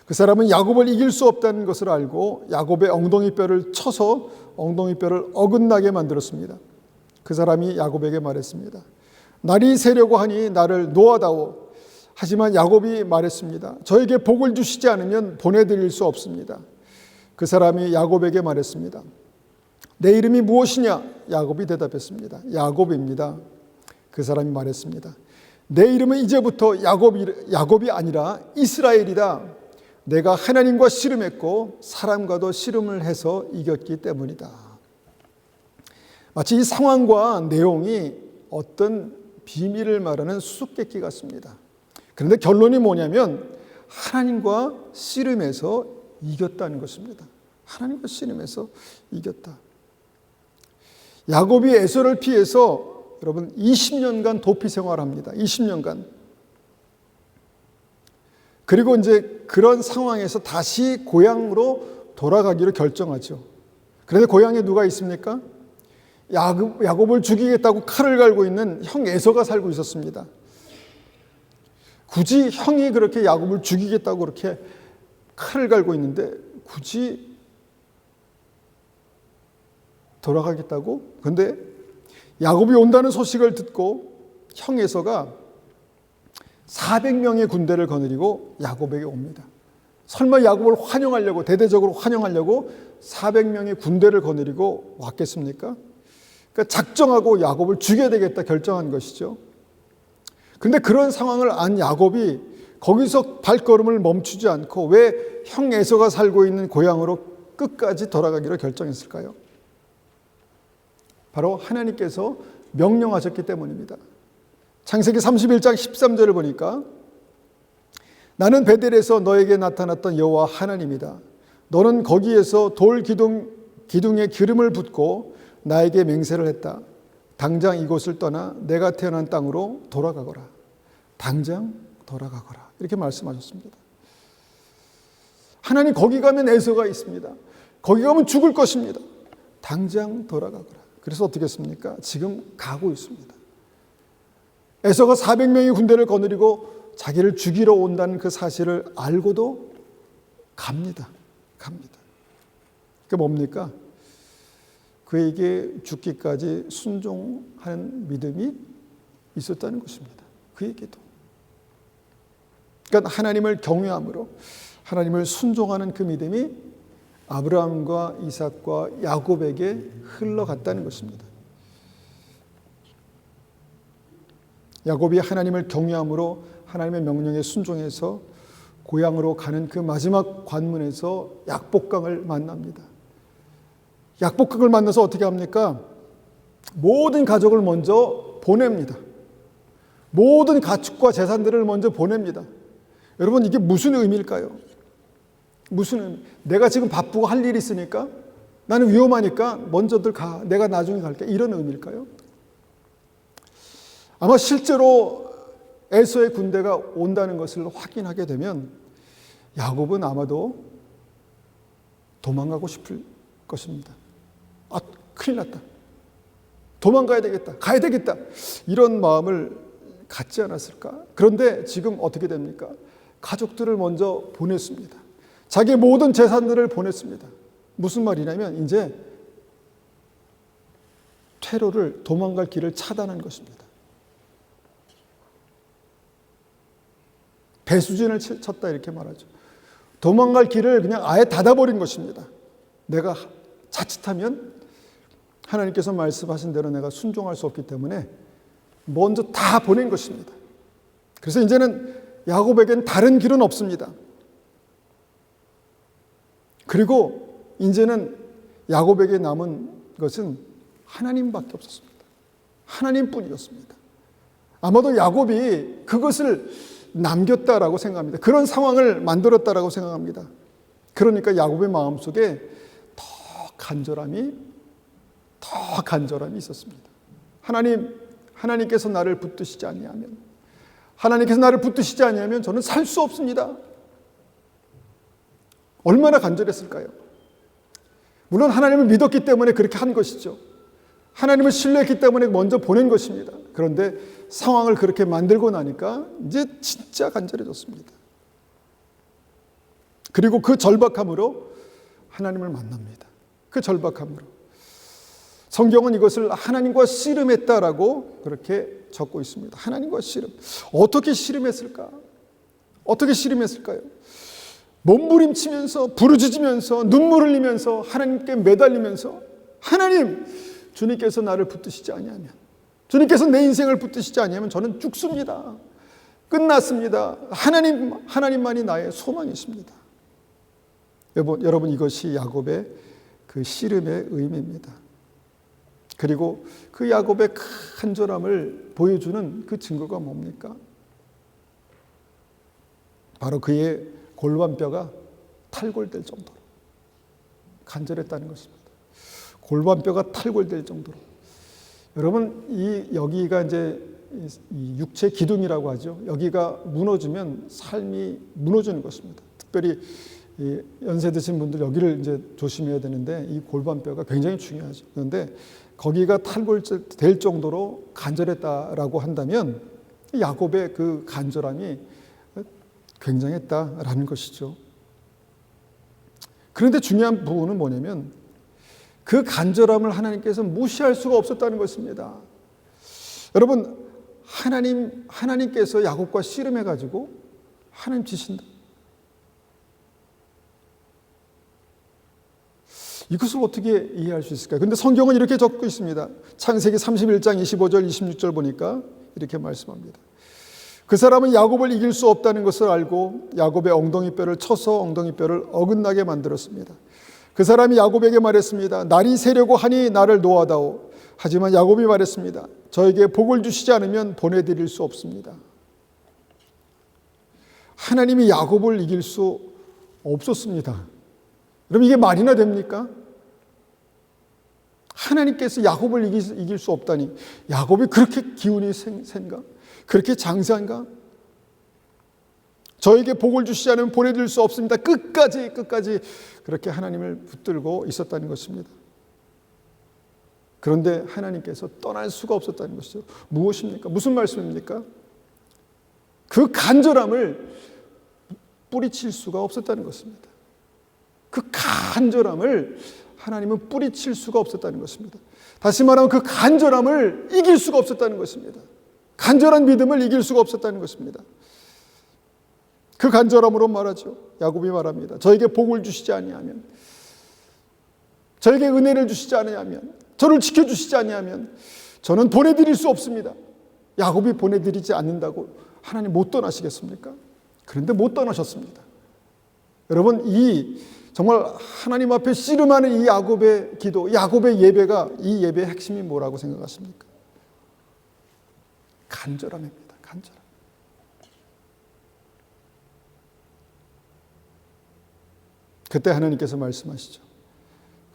그 사람은 야곱을 이길 수 없다는 것을 알고 야곱의 엉덩이뼈를 쳐서 엉덩이뼈를 어긋나게 만들었습니다. 그 사람이 야곱에게 말했습니다. 날이 새려고 하니 나를 놓아다오. 하지만 야곱이 말했습니다. 저에게 복을 주시지 않으면 보내드릴 수 없습니다. 그 사람이 야곱에게 말했습니다. 내 이름이 무엇이냐? 야곱이 대답했습니다. 야곱입니다. 그 사람이 말했습니다. 내 이름은 이제부터 야곱이 아니라 이스라엘이다. 내가 하나님과 씨름했고 사람과도 씨름을 해서 이겼기 때문이다. 마치 이 상황과 내용이 어떤 비밀을 말하는 수수께끼 같습니다. 그런데 결론이 뭐냐면 하나님과 씨름해서 이겼다는 것입니다. 하나님과 씨름해서 이겼다. 야곱이 에서를 피해서 여러분 20년간 도피 생활합니다. 20년간. 그리고 이제 그런 상황에서 다시 고향으로 돌아가기로 결정하죠. 그런데 고향에 누가 있습니까? 야곱을 죽이겠다고 칼을 갈고 있는 형 에서가 살고 있었습니다. 굳이 형이 그렇게 야곱을 죽이겠다고 그렇게 칼을 갈고 있는데 굳이 돌아가겠다고? 그런데 야곱이 온다는 소식을 듣고 형 에서가 400명의 군대를 거느리고 야곱에게 옵니다. 설마 야곱을 환영하려고, 대대적으로 환영하려고 400명의 군대를 거느리고 왔겠습니까? 그러니까 작정하고 야곱을 죽여야 되겠다 결정한 것이죠. 그런데 그런 상황을 안 야곱이 거기서 발걸음을 멈추지 않고 왜 형 에서가 살고 있는 고향으로 끝까지 돌아가기로 결정했을까요? 바로 하나님께서 명령하셨기 때문입니다. 창세기 31장 13절을 보니까 나는 베델에서 너에게 나타났던 여호와 하나님이다. 너는 거기에서 돌 기둥에 기름을 붓고 나에게 맹세를 했다. 당장 이곳을 떠나 내가 태어난 땅으로 돌아가거라. 당장 돌아가거라. 이렇게 말씀하셨습니다. 하나님 거기 가면 에서가 있습니다. 거기 가면 죽을 것입니다. 당장 돌아가거라. 그래서 어떻게 했습니까? 지금 가고 있습니다. 에서가 400명의 군대를 거느리고 자기를 죽이러 온다는 그 사실을 알고도 갑니다. 그게 뭡니까? 그에게 죽기까지 순종하는 믿음이 있었다는 것입니다. 그에게도. 그러니까 하나님을 경외함으로 하나님을 순종하는 그 믿음이 아브라함과 이삭과 야곱에게 흘러갔다는 것입니다. 야곱이 하나님을 경외함으로 하나님의 명령에 순종해서 고향으로 가는 그 마지막 관문에서 약복강을 만납니다. 약복강을 만나서 어떻게 합니까? 모든 가족을 먼저 보냅니다. 모든 가축과 재산들을 먼저 보냅니다. 여러분 이게 무슨 의미일까요? 무슨 의미? 내가 지금 바쁘고 할 일이 있으니까 나는 위험하니까 먼저들 가. 내가 나중에 갈게. 이런 의미일까요? 아마 실제로 에서의 군대가 온다는 것을 확인하게 되면 야곱은 아마도 도망가고 싶을 것입니다. 아, 큰일 났다. 도망가야 되겠다. 가야 되겠다. 이런 마음을 갖지 않았을까? 그런데 지금 어떻게 됩니까? 가족들을 먼저 보냈습니다. 자기의 모든 재산들을 보냈습니다. 무슨 말이냐면 이제 퇴로를, 도망갈 길을 차단한 것입니다. 배수진을 쳤다 이렇게 말하죠. 도망갈 길을 그냥 아예 닫아버린 것입니다. 내가 자칫하면 하나님께서 말씀하신 대로 내가 순종할 수 없기 때문에 먼저 다 보낸 것입니다. 그래서 이제는 야곱에겐 다른 길은 없습니다. 그리고 이제는 야곱에게 남은 것은 하나님밖에 없었습니다. 하나님뿐이었습니다. 아마도 야곱이 그것을 남겼다라고 생각합니다. 그런 상황을 만들었다라고 생각합니다. 그러니까 야곱의 마음속에 더 간절함이 있었습니다. 하나님께서 나를 붙드시지 아니하면, 하나님께서 나를 붙드시지 아니하면 저는 살 수 없습니다. 얼마나 간절했을까요? 물론 하나님을 믿었기 때문에 그렇게 한 것이죠. 하나님을 신뢰했기 때문에 먼저 보낸 것입니다. 그런데 상황을 그렇게 만들고 나니까 이제 진짜 간절해졌습니다. 그리고 그 절박함으로 하나님을 만납니다. 그 절박함으로. 성경은 이것을 하나님과 씨름했다라고 그렇게 적고 있습니다. 하나님과 씨름. 어떻게 씨름했을까? 어떻게 씨름했을까요? 몸부림치면서 부르짖으면서 눈물 흘리면서 하나님께 매달리면서 하나님, 주님께서 나를 붙드시지 아니하면, 주님께서 내 인생을 붙드시지 아니하면 저는 죽습니다. 끝났습니다. 하나님만이 나의 소망이십니다. 여러분 이것이 야곱의 그 씨름의 의미입니다. 그리고 그 야곱의 간절함을 보여주는 그 증거가 뭡니까? 바로 그의 골반뼈가 탈골될 정도로 간절했다는 것입니다. 골반뼈가 탈골될 정도로. 여러분, 여기가 이제 이 육체 기둥이라고 하죠. 여기가 무너지면 삶이 무너지는 것입니다. 특별히 연세 드신 분들 여기를 이제 조심해야 되는데 이 골반뼈가 굉장히 중요하죠. 그런데 거기가 탈골될 정도로 간절했다라고 한다면 야곱의 그 간절함이 굉장했다라는 것이죠. 그런데 중요한 부분은 뭐냐면 그 간절함을 하나님께서 무시할 수가 없었다는 것입니다. 여러분, 하나님께서 야곱과 씨름해가지고 하나님 지신다. 이것을 어떻게 이해할 수 있을까요? 그런데 성경은 이렇게 적고 있습니다. 창세기 31장 25절 26절 보니까 이렇게 말씀합니다. 그 사람은 야곱을 이길 수 없다는 것을 알고 야곱의 엉덩이뼈를 쳐서 엉덩이뼈를 어긋나게 만들었습니다. 그 사람이 야곱에게 말했습니다. 날이 새려고 하니 나를 놓아다오. 하지만 야곱이 말했습니다. 저에게 복을 주시지 않으면 보내드릴 수 없습니다. 하나님이 야곱을 이길 수 없었습니다. 그럼 이게 말이나 됩니까? 하나님께서 야곱을 이길 수 없다니, 야곱이 그렇게 기운이 센가? 그렇게 장사한가? 저에게 복을 주시지 않으면 보내드릴 수 없습니다. 끝까지 그렇게 하나님을 붙들고 있었다는 것입니다. 그런데 하나님께서 떠날 수가 없었다는 것이죠. 무엇입니까? 무슨 말씀입니까? 그 간절함을 뿌리칠 수가 없었다는 것입니다. 그 간절함을 하나님은 뿌리칠 수가 없었다는 것입니다. 다시 말하면 그 간절함을 이길 수가 없었다는 것입니다. 간절한 믿음을 이길 수가 없었다는 것입니다. 그 간절함으로 말하죠. 야곱이 말합니다. 저에게 복을 주시지 아니하면, 저에게 은혜를 주시지 아니하면, 저를 지켜주시지 아니하면 저는 보내드릴 수 없습니다. 야곱이 보내드리지 않는다고 하나님 못 떠나시겠습니까? 그런데 못 떠나셨습니다. 여러분, 정말 하나님 앞에 씨름하는 이 야곱의 기도, 야곱의 예배가, 이 예배의 핵심이 뭐라고 생각하십니까? 간절함입니다. 간절함. 그때 하나님께서 말씀하시죠.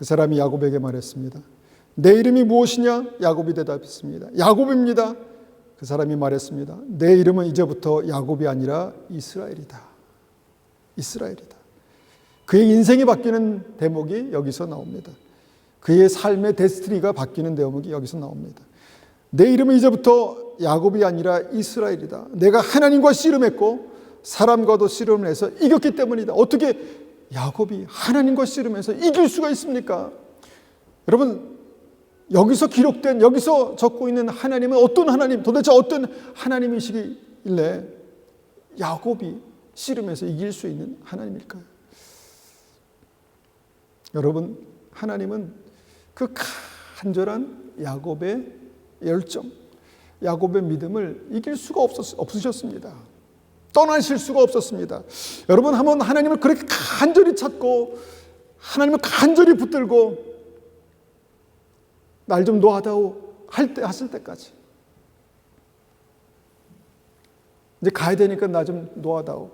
그 사람이 야곱에게 말했습니다. 내 이름이 무엇이냐? 야곱이 대답했습니다. 야곱입니다. 그 사람이 말했습니다. 내 이름은 이제부터 야곱이 아니라 이스라엘이다. 이스라엘이다. 그의 인생이 바뀌는 대목이 여기서 나옵니다. 그의 삶의 데스티니가 바뀌는 대목이 여기서 나옵니다. 내 이름은 이제부터 야곱이 아니라 이스라엘이다. 내가 하나님과 씨름했고 사람과도 씨름을 해서 이겼기 때문이다. 어떻게 야곱이 하나님과 씨름해서 이길 수가 있습니까? 여러분, 여기서 적고 있는 하나님은 어떤 하나님, 도대체 어떤 하나님이시길래 야곱이 씨름해서 이길 수 있는 하나님일까요? 여러분, 하나님은 그 간절한 야곱의 열정, 야곱의 믿음을 이길 수가 없으셨습니다. 떠나실 수가 없었습니다. 여러분, 한번 하나님을 그렇게 간절히 찾고 하나님을 간절히 붙들고 날 좀 놓아다오 하실 때까지. 이제 가야 되니까 나 좀 놓아다오.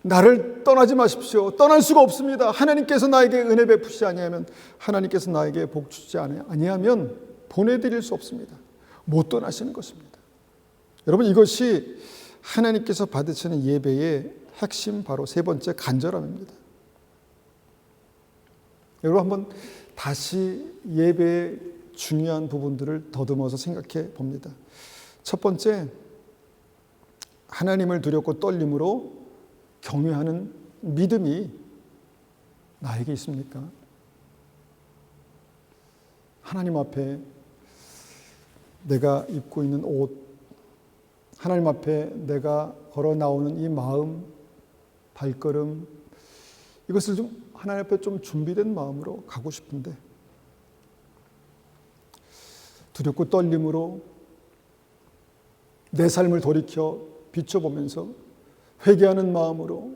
나를 떠나지 마십시오. 떠날 수가 없습니다. 하나님께서 나에게 은혜 베푸시지 아니하면, 하나님께서 나에게 복 주지 아니하면 보내드릴 수 없습니다. 못 떠나시는 것입니다. 여러분, 이것이 하나님께서 받으시는 예배의 핵심, 바로 세 번째 간절함입니다. 여러분, 한번 다시 예배의 중요한 부분들을 더듬어서 생각해 봅니다. 첫 번째, 하나님을 두렵고 떨림으로 경외하는 믿음이 나에게 있습니까? 하나님 앞에 내가 입고 있는 옷, 하나님 앞에 내가 걸어 나오는 이 마음, 발걸음, 이것을 좀 하나님 앞에 좀 준비된 마음으로 가고 싶은데, 두렵고 떨림으로 내 삶을 돌이켜 비춰보면서 회개하는 마음으로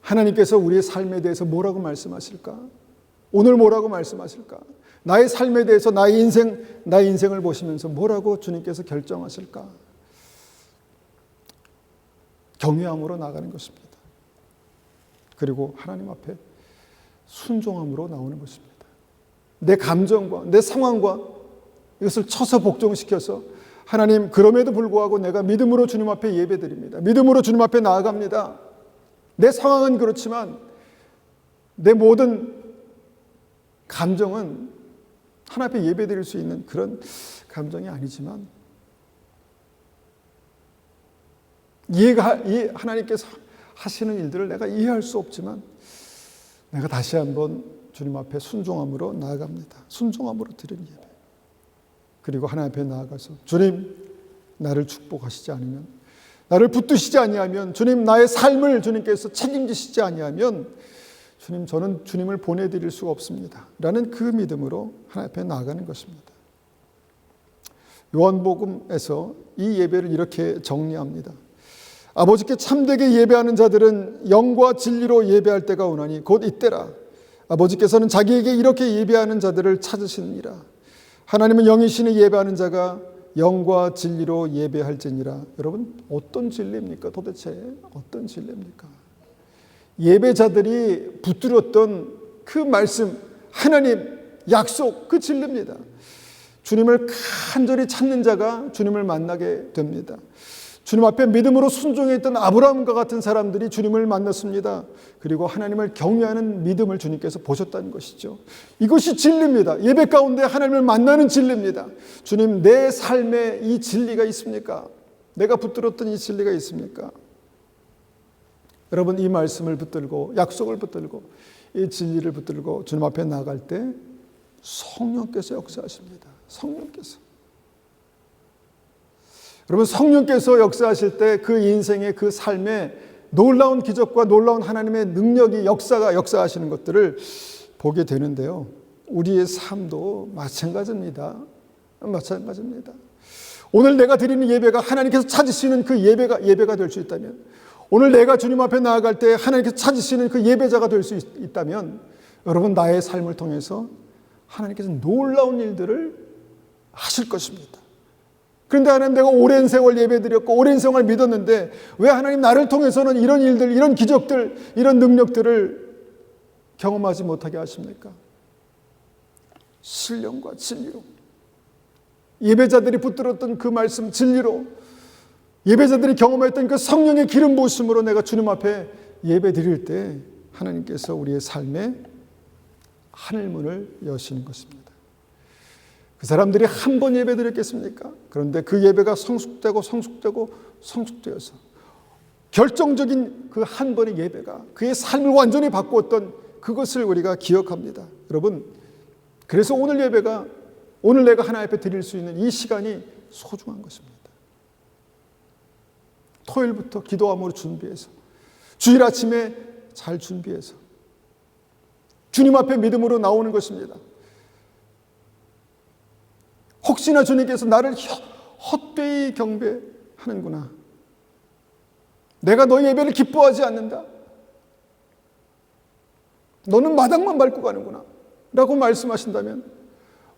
하나님께서 우리의 삶에 대해서 뭐라고 말씀하실까? 오늘 뭐라고 말씀하실까? 나의 삶에 대해서 나의 인생을 보시면서 뭐라고 주님께서 결정하실까? 경외함으로 나가는 것입니다. 그리고 하나님 앞에 순종함으로 나오는 것입니다. 내 감정과 내 상황과 이것을 쳐서 복종시켜서, 하나님, 그럼에도 불구하고 내가 믿음으로 주님 앞에 예배드립니다. 믿음으로 주님 앞에 나아갑니다. 내 상황은 그렇지만 내 모든 감정은 하나님 앞에 예배드릴 수 있는 그런 감정이 아니지만, 하나님께서 하시는 일들을 내가 이해할 수 없지만 내가 다시 한번 주님 앞에 순종함으로 나아갑니다. 순종함으로 드리는 예배. 그리고 하나님 앞에 나아가서, 주님, 나를 축복하시지 않으면, 나를 붙드시지 아니하면, 주님, 나의 삶을 주님께서 책임지시지 아니하면, 주님, 저는 주님을 보내드릴 수가 없습니다. 라는 그 믿음으로 하나님 앞에 나아가는 것입니다. 요한복음에서 이 예배를 이렇게 정리합니다. 아버지께 참되게 예배하는 자들은 영과 진리로 예배할 때가 오나니 곧 이때라. 아버지께서는 자기에게 이렇게 예배하는 자들을 찾으시느니라. 하나님은 영이시니 예배하는 자가 영과 진리로 예배할지니라. 여러분, 어떤 진리입니까? 도대체 어떤 진리입니까? 예배자들이 붙들었던 그 말씀, 하나님 약속, 그 진리입니다. 주님을 간절히 찾는 자가 주님을 만나게 됩니다. 주님 앞에 믿음으로 순종했던 아브라함과 같은 사람들이 주님을 만났습니다. 그리고 하나님을 경외하는 믿음을 주님께서 보셨다는 것이죠. 이것이 진리입니다. 예배 가운데 하나님을 만나는 진리입니다. 주님, 내 삶에 이 진리가 있습니까? 내가 붙들었던 이 진리가 있습니까? 여러분, 이 말씀을 붙들고, 약속을 붙들고, 이 진리를 붙들고 주님 앞에 나아갈 때 성령께서 역사하십니다. 성령께서. 여러분, 성령께서 역사하실 때 그 인생의 그 삶에 놀라운 기적과 놀라운 하나님의 능력이 역사하시는 것들을 보게 되는데요. 우리의 삶도 마찬가지입니다. 마찬가지입니다. 오늘 내가 드리는 예배가 하나님께서 찾으시는 그 예배가 될 수 있다면, 오늘 내가 주님 앞에 나아갈 때 하나님께서 찾으시는 그 예배자가 될 수 있다면, 여러분, 나의 삶을 통해서 하나님께서 놀라운 일들을 하실 것입니다. 그런데 하나님, 내가 오랜 세월 예배드렸고 오랜 세월 믿었는데 왜 하나님 나를 통해서는 이런 일들, 이런 기적들, 이런 능력들을 경험하지 못하게 하십니까? 신령과 진리로, 예배자들이 붙들었던 그 말씀 진리로, 예배자들이 경험했던 그 성령의 기름 부으심으로 내가 주님 앞에 예배드릴 때 하나님께서 우리의 삶에 하늘문을 여시는 것입니다. 그 사람들이 한 번 예배드렸겠습니까? 그런데 그 예배가 성숙되어서 결정적인 그 한 번의 예배가 그의 삶을 완전히 바꾸었던 그것을 우리가 기억합니다. 여러분, 그래서 오늘 예배가, 오늘 내가 하나님 앞에 드릴 수 있는 이 시간이 소중한 것입니다. 토요일부터 기도함으로 준비해서, 주일 아침에 잘 준비해서 주님 앞에 믿음으로 나오는 것입니다. 혹시나 주님께서 나를 헛되이 경배하는구나, 내가 너의 예배를 기뻐하지 않는다, 너는 마당만 밟고 가는구나, 라고 말씀하신다면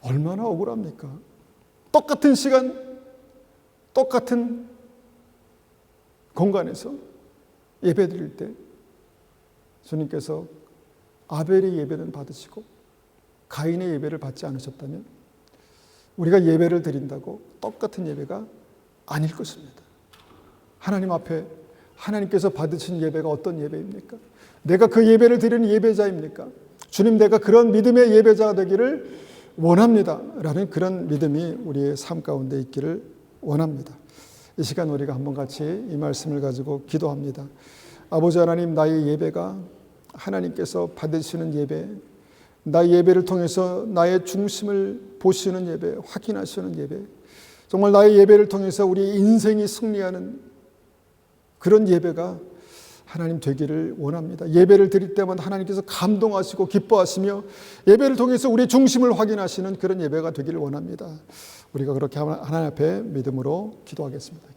얼마나 억울합니까? 똑같은 시간, 똑같은 공간에서 예배 드릴 때 주님께서 아벨의 예배는 받으시고 가인의 예배를 받지 않으셨다면 우리가 예배를 드린다고 똑같은 예배가 아닐 것입니다. 하나님 앞에 하나님께서 받으신 예배가 어떤 예배입니까? 내가 그 예배를 드리는 예배자입니까? 주님, 내가 그런 믿음의 예배자가 되기를 원합니다 라는 그런 믿음이 우리의 삶 가운데 있기를 원합니다. 이 시간 우리가 한번 같이 이 말씀을 가지고 기도합니다. 아버지 하나님, 나의 예배가 하나님께서 받으시는 예배, 나의 예배를 통해서 나의 중심을 보시는 예배, 확인하시는 예배, 정말 나의 예배를 통해서 우리 인생이 승리하는 그런 예배가 하나님 되기를 원합니다. 예배를 드릴 때마다 하나님께서 감동하시고 기뻐하시며 예배를 통해서 우리 중심을 확인하시는 그런 예배가 되기를 원합니다. 우리가 그렇게 하나님 앞에 믿음으로 기도하겠습니다.